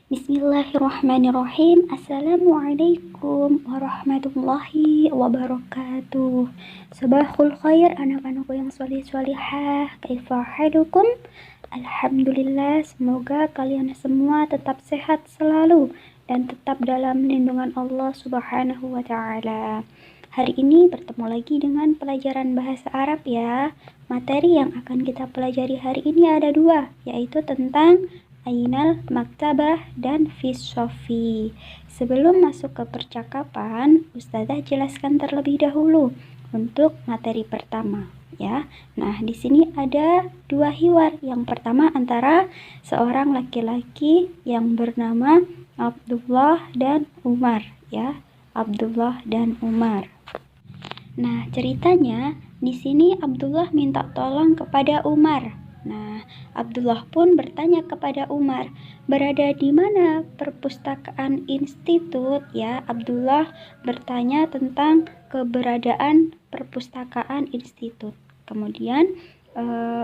Bismillahirrahmanirrahim. Assalamualaikum warahmatullahi wabarakatuh. Sabahul khair anak-anakku yang solih-solihah. Kaifa halukum? Alhamdulillah, semoga kalian semua tetap sehat selalu dan tetap dalam lindungan Allah Subhanahu wa taala. Hari ini bertemu lagi dengan pelajaran bahasa Arab ya. Materi yang akan kita pelajari hari ini ada dua, yaitu tentang Ainal Maktabah dan Fisofi. Sebelum masuk ke percakapan, Ustazah jelaskan terlebih dahulu untuk materi pertama ya. Nah, di sini ada dua hiwar. Yang pertama antara seorang laki-laki yang bernama Abdullah dan Umar ya. Abdullah dan Umar. Nah, ceritanya di sini Abdullah minta tolong kepada Umar. Nah, Abdullah pun bertanya kepada Umar, berada di mana perpustakaan institut ya? Abdullah bertanya tentang keberadaan perpustakaan institut. Kemudian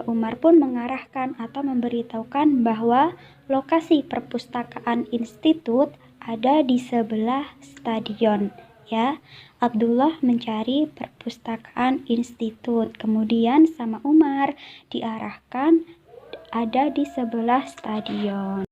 Umar pun mengarahkan atau memberitahukan bahwa lokasi perpustakaan institut ada di sebelah stadion ya. Abdullah mencari perpustakaan institut, kemudian sama Umar diarahkan ada di sebelah stadion.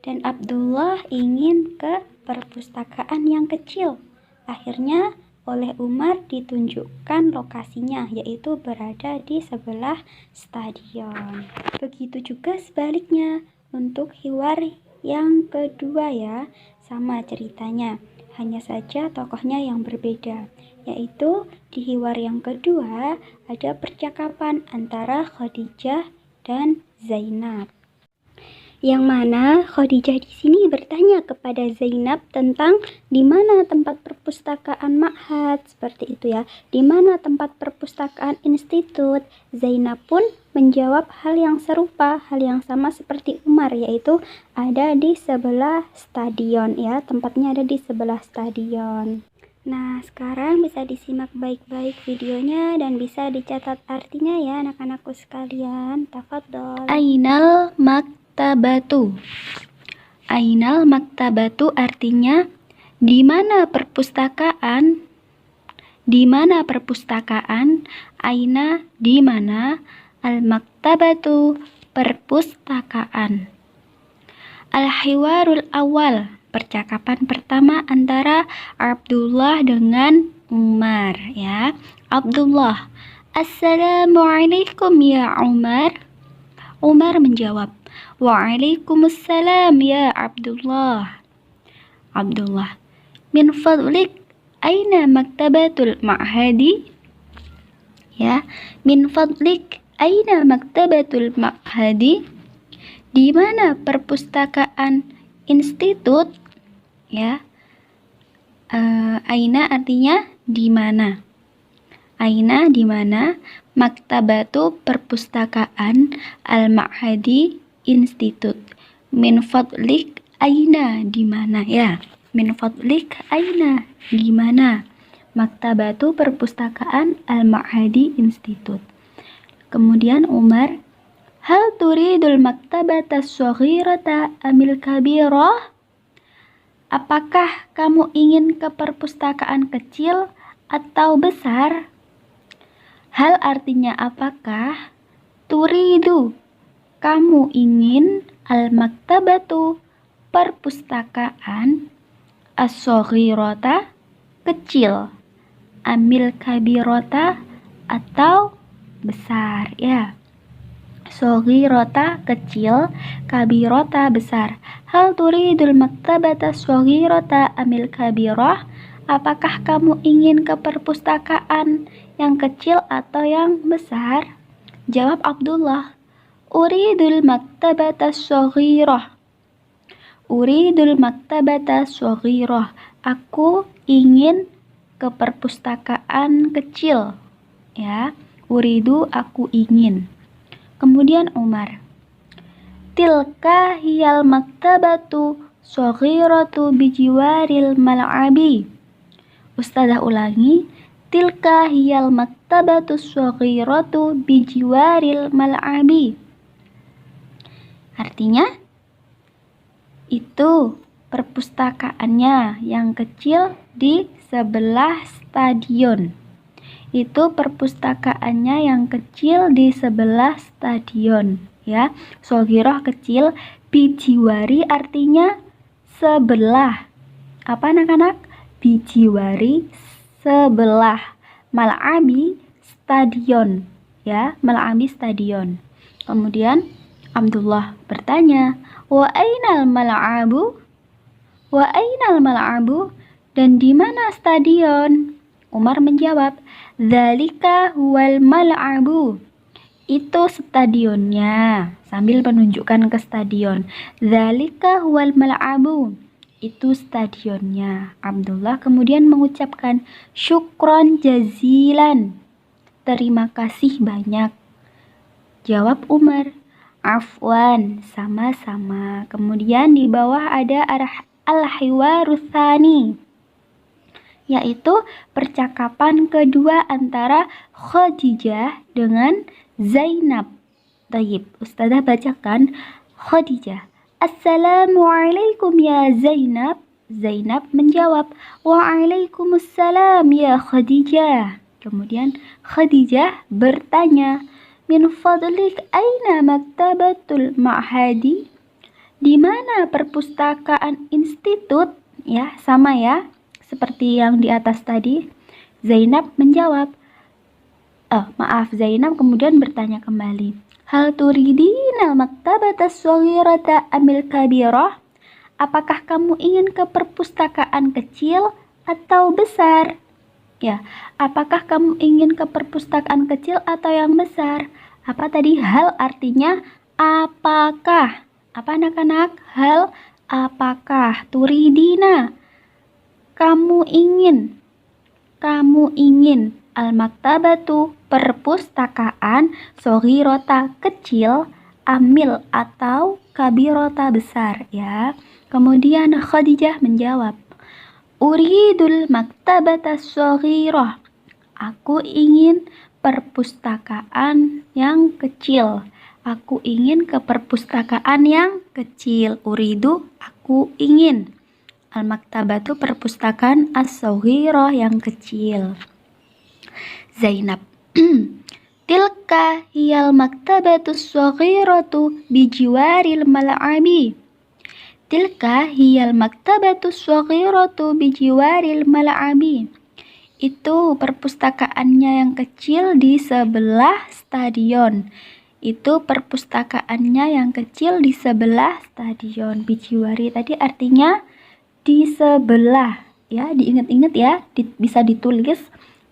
Dan Abdullah ingin ke perpustakaan yang kecil. Akhirnya oleh Umar ditunjukkan lokasinya, yaitu berada di sebelah stadion. Begitu juga sebaliknya untuk hiwar yang kedua ya, sama ceritanya. Hanya saja tokohnya yang berbeda, yaitu di hiwar yang kedua ada percakapan antara Khadijah dan Zainab. Yang mana Khadijah di sini bertanya kepada Zainab tentang di mana tempat perpustakaan ma'had, seperti itu ya. Di mana tempat perpustakaan institut. Zainab pun menjawab hal yang serupa, hal yang sama seperti Umar, yaitu ada di sebelah stadion ya. Tempatnya ada di sebelah stadion. Nah, sekarang bisa disimak baik-baik videonya dan bisa dicatat artinya ya anak-anakku sekalian. Tafadhol. Ainal maktabatu. Ainal maktabatu artinya di mana perpustakaan? Di mana perpustakaan? Aina di mana? Al-maktabatu perpustakaan. Al-hiwarul awal, percakapan pertama antara Abdullah dengan Umar ya. Abdullah, Assalamualaikum ya Umar. Umar menjawab, Waalaikumsalam ya Abdullah. Abdullah, min fadlik aina maktabatul ma'hadi? Ya, min fadlik aina maktabatul ma'hadi? Di mana perpustakaan institut? Ya. Aina artinya di mana? Aina di mana? Maktabatu perpustakaan, al-ma'hadi institut. Min fadlik aina di mana ya? Min fadlik aina di mana? Maktabatu perpustakaan al-ma'hadi institut. Kemudian Umar, hal turidul maktabata shaghirata amil kabirah? Apakah kamu ingin ke perpustakaan kecil atau besar? Hal artinya apakah? Turidu, kamu ingin, al-maktabatu perpustakaan, as-shaghirata kecil, amil kabirata atau besar ya. Shaghirata kecil, kabirata besar. Hal turidul maktabata shaghirata amil kabirah? Apakah kamu ingin ke perpustakaan yang kecil atau yang besar? Jawab Abdullah, uridul maktabata shaghirah. Uridul maktabata shaghirah. Aku ingin ke perpustakaan kecil ya. Uridu aku ingin. Kemudian Umar, tilka hiyal maktabatu shaghiratu bijiwaril mal'abi. Ustazah ulangi, tilka hiyal maktabatu shaghiratu bijiwaril mal'abi. Artinya Itu perpustakaannya yang kecil di sebelah stadion. Itu perpustakaannya yang kecil di sebelah stadion, ya. Sogiroh kecil, bijiwari artinya sebelah. Apa anak-anak? Bijiwari sebelah. Mal'abi stadion, ya. Mal'abi stadion. Kemudian Abdullah bertanya, wa ainal mal'abu? Wa ainal mal'abu? Dan di mana stadion? Umar menjawab, dzalika huwal mal'abu. Itu stadionnya, sambil menunjukkan ke stadion. Dzalika huwal mal'abu. Itu stadionnya. Abdullah kemudian mengucapkan, syukron jazilan. Terima kasih banyak. Jawab Umar, afwan, sama-sama. Kemudian di bawah ada al-hiwarutsani, yaitu percakapan kedua antara Khadijah dengan Zainab. Baik, Ustazah bacakan. Khadijah, Assalamualaikum ya Zainab. Zainab menjawab, Waalaikumsalam ya Khadijah. Kemudian Khadijah bertanya, min fadlik aina maktabatul ma'hadi? Di mana perpustakaan institut? Ya, sama ya, seperti yang di atas tadi. Zainab menjawab, Zainab kemudian bertanya kembali, hal turidina maktabata shaghirata amil kabirah? Apakah kamu ingin ke perpustakaan kecil atau besar? Ya, apakah kamu ingin ke perpustakaan kecil atau yang besar? Apa tadi? Hal artinya apakah. Apa anak-anak? Hal apakah. Turidina, kamu ingin. Kamu ingin. Al-maktabatu, perpustakaan. Shaghirata, kecil. Amil atau kabirota, besar, ya. Kemudian Khadijah menjawab, uridul maktabata shaghirah. Aku ingin perpustakaan yang kecil. Aku ingin ke perpustakaan yang kecil. Uridu, aku ingin. Al-maktabatu, perpustakaan as-shaghirah, yang kecil. Zainab, tilka hiyal maktabatu shaghiratu bijiwaril mal'abi. Tilka hiyal maktabatu shaghiratu bijiwaril mal'abi. Itu perpustakaannya yang kecil di sebelah stadion. Itu perpustakaannya yang kecil di sebelah stadion. Bijiwari tadi artinya di sebelah, ya, diingat-ingat ya, bisa ditulis.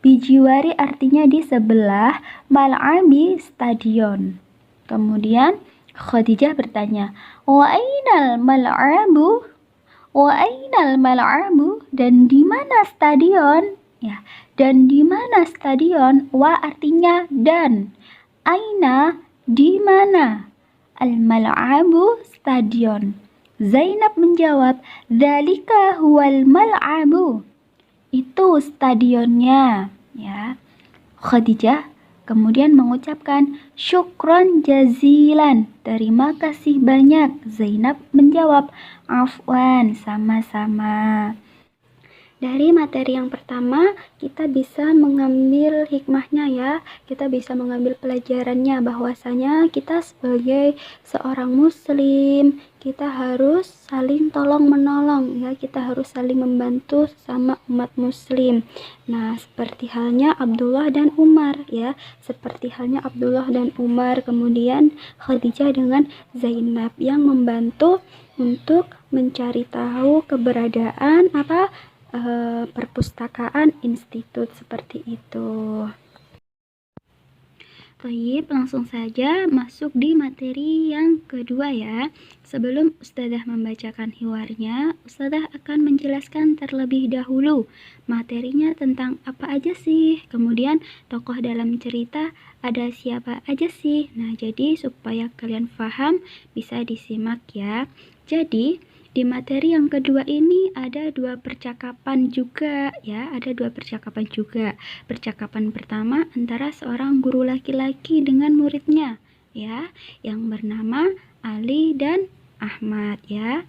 Bijiwari artinya di sebelah, mal'abi stadion. Kemudian Khadijah bertanya, wa ainal mal'abu? Wa ainal mal'abu? Dan di mana stadion? Ya, dan di mana stadion? Wa artinya dan. Aina, di mana? Al-mal'abu, stadion. Zainab menjawab, dzalika huwal mal'abu. Itu stadionnya, ya. Khadijah kemudian mengucapkan syukron jazilan, terima kasih banyak. Zainab menjawab, afwan, sama-sama. Dari materi yang pertama, kita bisa mengambil hikmahnya ya. Kita bisa mengambil pelajarannya bahwasanya kita sebagai seorang muslim, kita harus saling tolong menolong ya. Kita harus saling membantu sesama umat muslim. Nah, seperti halnya Abdullah dan Umar ya. Seperti halnya Abdullah dan Umar, kemudian Khadijah dengan Zainab yang membantu untuk mencari tahu keberadaan perpustakaan institut seperti itu. Baik, langsung saja masuk di materi yang kedua ya. Sebelum Ustazah membacakan hiwarnya, Ustazah akan menjelaskan terlebih dahulu materinya tentang apa aja sih, kemudian tokoh dalam cerita ada siapa aja sih. Nah, jadi supaya kalian paham bisa disimak ya. Jadi di materi yang kedua ini ada dua percakapan juga ya, ada dua percakapan juga. Percakapan pertama antara seorang guru laki-laki dengan muridnya ya, yang bernama Ali dan Ahmad ya.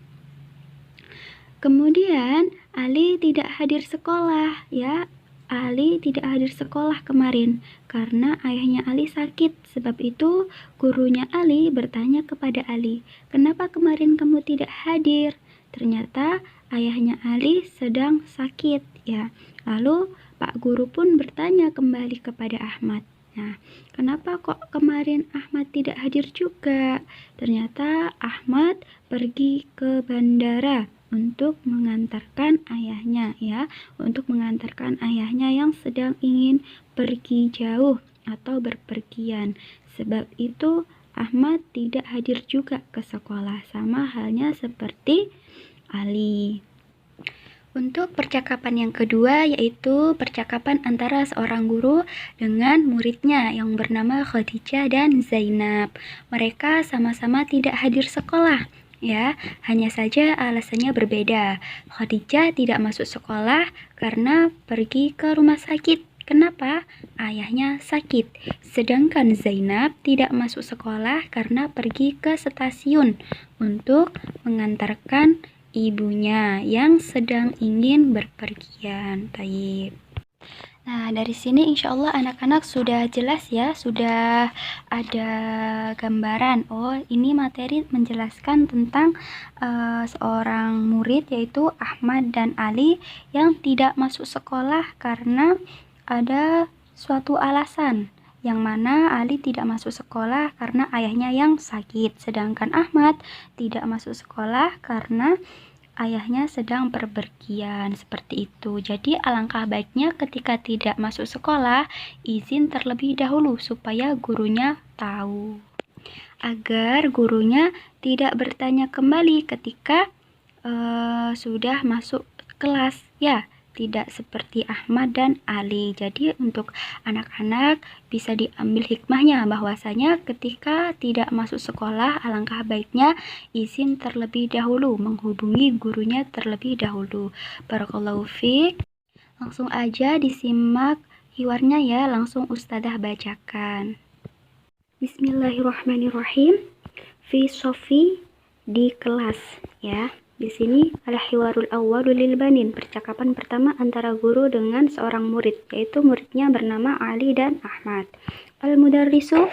Kemudian Ali tidak hadir sekolah, ya. Ali tidak hadir sekolah kemarin karena ayahnya Ali sakit. Sebab itu gurunya Ali bertanya kepada Ali, "Kenapa kemarin kamu tidak hadir?" Ternyata ayahnya Ali sedang sakit, ya. Lalu Pak Guru pun bertanya kembali kepada Ahmad. Nah, kenapa kok kemarin Ahmad tidak hadir juga? Ternyata Ahmad pergi ke bandara untuk mengantarkan ayahnya, ya, untuk mengantarkan ayahnya yang sedang ingin pergi jauh atau berpergian. Sebab itu Ahmad tidak hadir juga ke sekolah, sama halnya seperti Ali. Untuk percakapan yang kedua yaitu percakapan antara seorang guru dengan muridnya yang bernama Khadijah dan Zainab. Mereka sama-sama tidak hadir sekolah, ya, hanya saja alasannya berbeda. Khadijah tidak masuk sekolah karena pergi ke rumah sakit. Kenapa? Ayahnya sakit. Sedangkan Zainab tidak masuk sekolah karena pergi ke stasiun untuk mengantarkan ibunya yang sedang ingin berpergian. Taib. Nah, dari sini insya Allah anak-anak sudah jelas ya, sudah ada gambaran. Oh, ini materi menjelaskan tentang seorang murid yaitu Ahmad dan Ali yang tidak masuk sekolah karena ada suatu alasan. Yang mana Ali tidak masuk sekolah karena ayahnya yang sakit, sedangkan Ahmad tidak masuk sekolah karena ayahnya sedang berpergian, seperti itu. Jadi alangkah baiknya ketika tidak masuk sekolah, izin terlebih dahulu supaya gurunya tahu. Agar gurunya tidak bertanya kembali ketika sudah masuk kelas, ya. Tidak seperti Ahmad dan Ali. Jadi untuk anak-anak bisa diambil hikmahnya bahwasanya ketika tidak masuk sekolah alangkah baiknya izin terlebih dahulu, menghubungi gurunya terlebih dahulu. Barakallahu fiik. Langsung aja disimak hiwarnya ya, langsung Ustadzah bacakan. Bismillahirrahmanirrahim. Fi sofi, di kelas, ya. Di sini ada hiwarul awwalu lil banin, percakapan pertama antara guru dengan seorang murid, yaitu muridnya bernama Ali dan Ahmad. Al-mudarrisu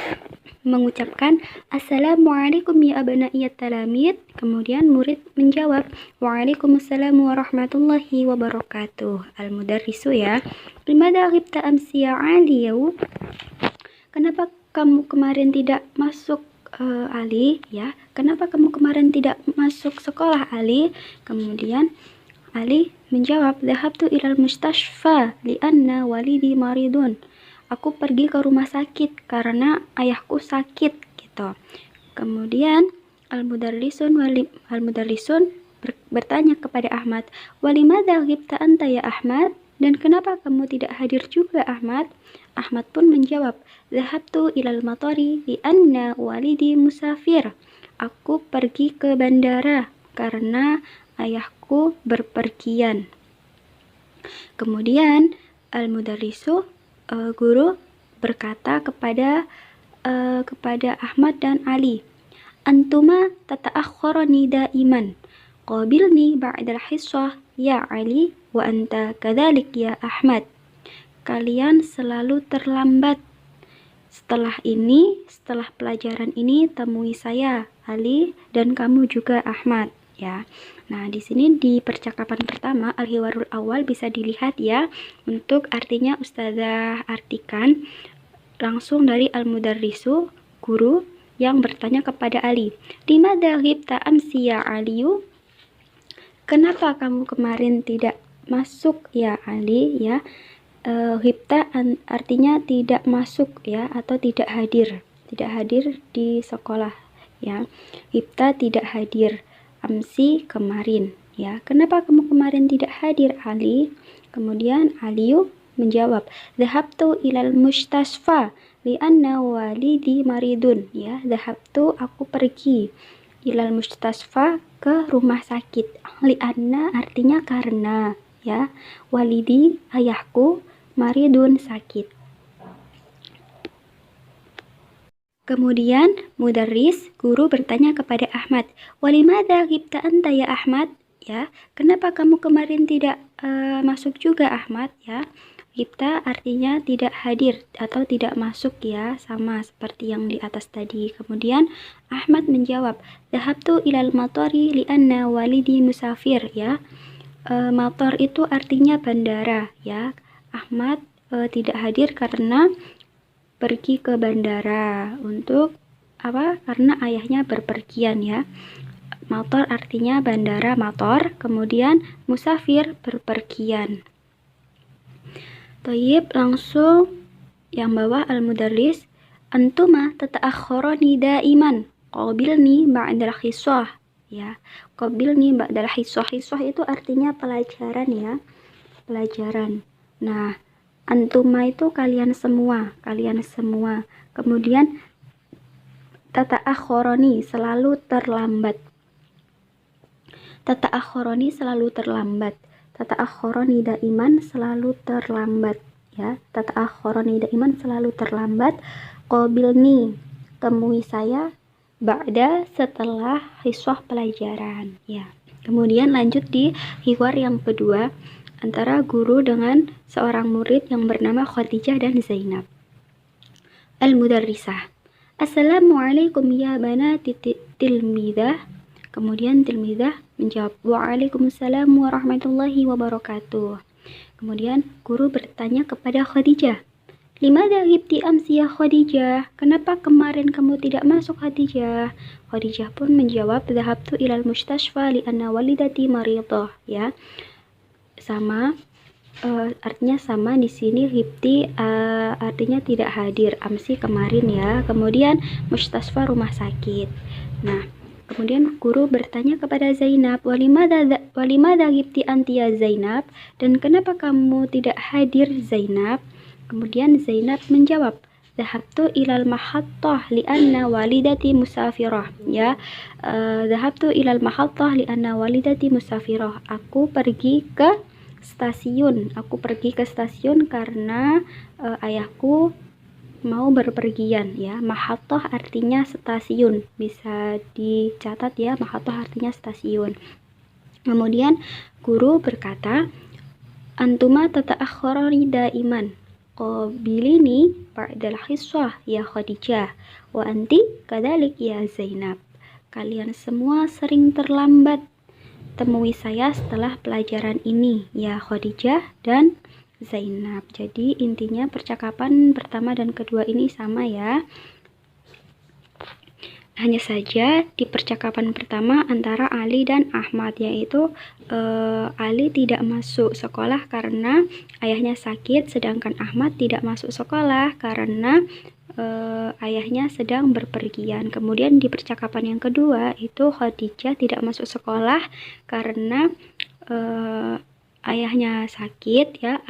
mengucapkan Assalamualaikum ya abna'iyat talamid. Kemudian murid menjawab Waalaikumsalam warahmatullahi wabarakatuh. Al-mudarrisu, ya. Limada ghibta amsi ya Ali ya? Kenapa kamu kemarin tidak masuk Ali, ya? Kenapa kamu kemarin tidak masuk sekolah, Ali? Kemudian Ali menjawab, "Dhahabtu ilal mustashfa li'anna walidi maridun." Aku pergi ke rumah sakit karena ayahku sakit, gitu. Kemudian al-mudarrisun bertanya kepada Ahmad, "Walimadza ghibta anta ya Ahmad?" Dan kenapa kamu tidak hadir juga, Ahmad? Ahmad pun menjawab, "Dhahabtu ilal matari li'anna walidi musafir." Aku pergi ke bandara karena ayahku berpergian. Kemudian al-mudarrisu, guru berkata kepada Ahmad dan Ali, "Antuma tata'akhkharani daiman. Qabilni ba'dal hissah ya Ali wa anta kadzalik ya Ahmad." Kalian selalu terlambat. Setelah pelajaran ini temui saya, Ali, dan kamu juga Ahmad, ya. Nah, di sini di percakapan pertama al-hiwarul awal bisa dilihat ya. Untuk artinya Ustazah artikan langsung dari al-mudarrisu, guru yang bertanya kepada Ali, "Limadza ghibta amsi ya Aliyu?" Kenapa kamu kemarin tidak masuk ya Ali, ya? Ghibta artinya tidak masuk, ya, atau tidak hadir di sekolah, ya. Ghibta tidak hadir, amsi kemarin, ya. Kenapa kamu kemarin tidak hadir, Ali? Kemudian Aliyu menjawab, "Dhahabtu ilal mustasfa li'anna walidi maridun." Ya, dhahabtu aku pergi, ilal mustasfa ke rumah sakit. Li'anna artinya karena, ya. Walidi ayahku, maridun sakit. Kemudian mudarris, guru bertanya kepada Ahmad, "Walimadza ghibta anta ya Ahmad?" ya. Kenapa kamu kemarin tidak masuk juga, Ahmad? Ya, Ghibta artinya tidak hadir atau tidak masuk ya, sama seperti yang di atas tadi. Kemudian Ahmad menjawab, "Dhahabtu ilal matori li'anna walidi musafir," ya. Mator itu artinya bandara ya. Ahmad tidak hadir karena pergi ke bandara untuk apa? Karena ayahnya berpergian ya. Mator artinya bandara, mator, kemudian musafir, berpergian. Toyib, langsung yang bawah al-mudarris, antuma tata'akhoroni daiman qabilni ba'dal hiswah ya. Qabilni ba'dal hiswah. Hiswah itu artinya pelajaran ya, pelajaran. Nah, antuma itu kalian semua. Kemudian tata'akhoroni selalu terlambat. Tata'akhoroni selalu terlambat. Tata'akhoroni daiman selalu terlambat ya. Tata'akhoroni daiman selalu terlambat. Qabilni, temui saya. Ba'da, setelah hiswah pelajaran ya. Kemudian lanjut di hiwar yang kedua antara guru dengan seorang murid yang bernama Khadijah dan Zainab. Al-mudarrisah, Assalamualaikum ya banati tilmidah. Kemudian tilmidah menjawab, Waalaikumsalam warahmatullahi wabarakatuh. Kemudian guru bertanya kepada Khadijah, Limadha ghibti amsi ya Khadijah? Kenapa kemarin kamu tidak masuk, Khadijah? Khadijah pun menjawab, Dhahabtu ilal mustashfa li'anna walidati maridah ya. Sama artinya sama di sini. Ghibti artinya tidak hadir, amsi kemarin ya. Kemudian mustashfa rumah sakit. Nah, kemudian guru bertanya kepada Zainab, Walimada ghibti anti ya Zainab? Dan kenapa kamu tidak hadir, Zainab? Kemudian Zainab menjawab, Dhahabtu ilal mahattah li'anna walidati musafirah ya. Dhahabtu ilal mahattah li'anna walidati musafirah. Aku pergi ke stasiun karena ayahku mau berpergian ya. Mahattah artinya stasiun, bisa dicatat ya, mahattah artinya stasiun. Kemudian guru berkata, Antuma tata'akhorani daiman qabilini ba'dal hiswah ya Khadijah wa anti kadalik ya Zainab. Kalian semua sering terlambat, temui saya setelah pelajaran ini ya Khadijah dan Zainab. Jadi intinya percakapan pertama dan kedua ini sama ya. Hanya saja di percakapan pertama antara Ali dan Ahmad, yaitu Ali tidak masuk sekolah karena ayahnya sakit, sedangkan Ahmad tidak masuk sekolah karena ayahnya sedang berpergian. Kemudian di percakapan yang kedua itu Khadijah tidak masuk sekolah karena ayahnya sakit ya,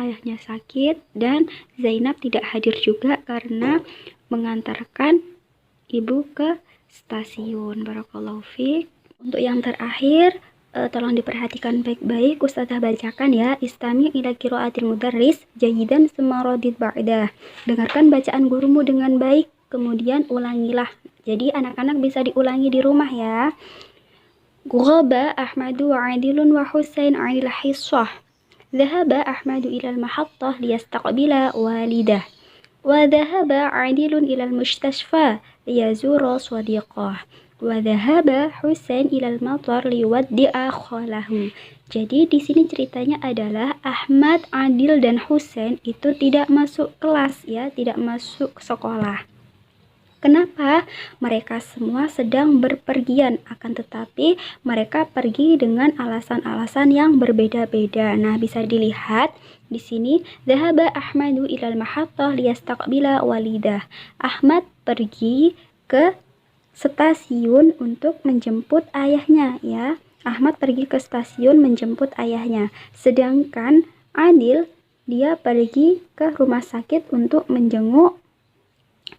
dan Zainab tidak hadir juga karena mengantarkan ibu ke stasiun. Barakallahu fiik. Untuk yang terakhir, tolong diperhatikan baik-baik. Ustazah bacakan ya. Istami ila qiraatil mudarris jayidan summa radid ba'dah. Dengarkan bacaan gurumu dengan baik, kemudian ulangilah. Jadi anak-anak bisa diulangi di rumah ya. Ghaba Ahmadu wa Adilun wa Husain 'anil hiswah. Dhahaba Ahmadu ila al-mahattah liyastaqbila walidah. Wa dhahaba Adilun ila al-mustashfa liyazura sadiqah. Wa dhahaba Husain ilal matar liwaddi'a khalahu. Jadi di sini ceritanya adalah Ahmad, Adil dan Husain itu tidak masuk kelas ya, tidak masuk sekolah. Kenapa? Mereka semua sedang berpergian, akan tetapi mereka pergi dengan alasan-alasan yang berbeda-beda. Nah, bisa dilihat di sini, Dhahaba Ahmadu ilal mahattah liyastaqbila walidah. Ahmad pergi ke stasiun untuk menjemput ayahnya ya. Ahmad pergi ke stasiun menjemput ayahnya. Sedangkan Adil dia pergi ke rumah sakit untuk menjenguk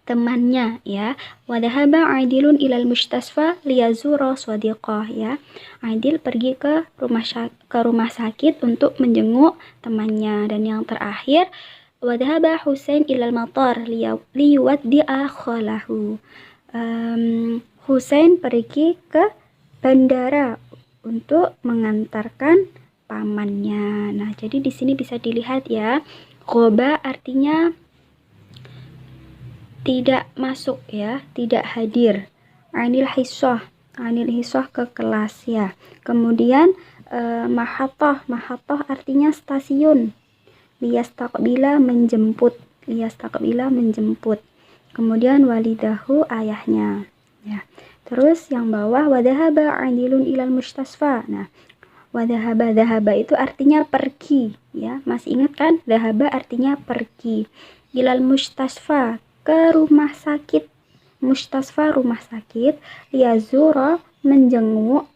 temannya ya. Wadahaba Adilun ilal mustasfa liyazura sadiqah ya. Adil pergi ke rumah sakit untuk menjenguk temannya. Dan yang terakhir, wadahaba Husain ilal matar liyuwaddi'a khalahu. Husain pergi ke bandara untuk mengantarkan pamannya. Nah, jadi di sini bisa dilihat ya, ghaba artinya tidak masuk ya, tidak hadir. Anil hisoh ke kelas ya. Kemudian mahatoh artinya stasiun. Liyastaqbila menjemput. Kemudian walidahu ayahnya ya. Terus yang bawah wadahaba anilun ilal mustasfa. Nah, dhahaba itu artinya pergi ya. Masih ingat kan? Dhahaba artinya pergi. Ilal mustasfa, ke rumah sakit. Mustasfa rumah sakit. Liyazura menjenguk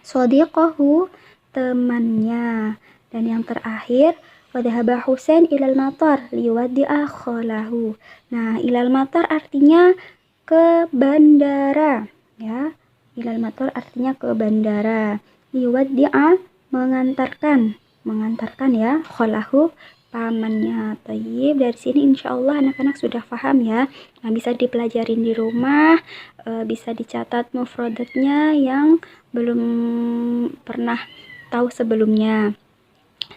sodiqahu temannya. Dan yang terakhir wadhaba Husain ilal matar liwaddi'a khalahu. Nah, ilal matar artinya ke bandara ya. Ilal matar artinya ke bandara. Liwaddi'a mengantarkan ya, khalahu pamannya. Tayyib, dari sini insyaallah anak-anak sudah paham ya. Nah, bisa dipelajarin di rumah, bisa dicatat mufradatnya yang belum pernah tahu sebelumnya.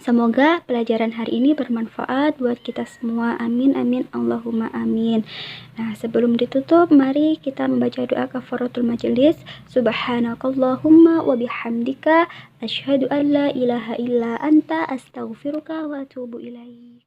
Semoga pelajaran hari ini bermanfaat buat kita semua. Amin amin Allahumma amin. Nah, sebelum ditutup, mari kita membaca doa kafaratul majelis. Subhanakallahumma wa bihamdika asyhadu an la ilaha illa anta astaghfiruka wa atubu ilaik.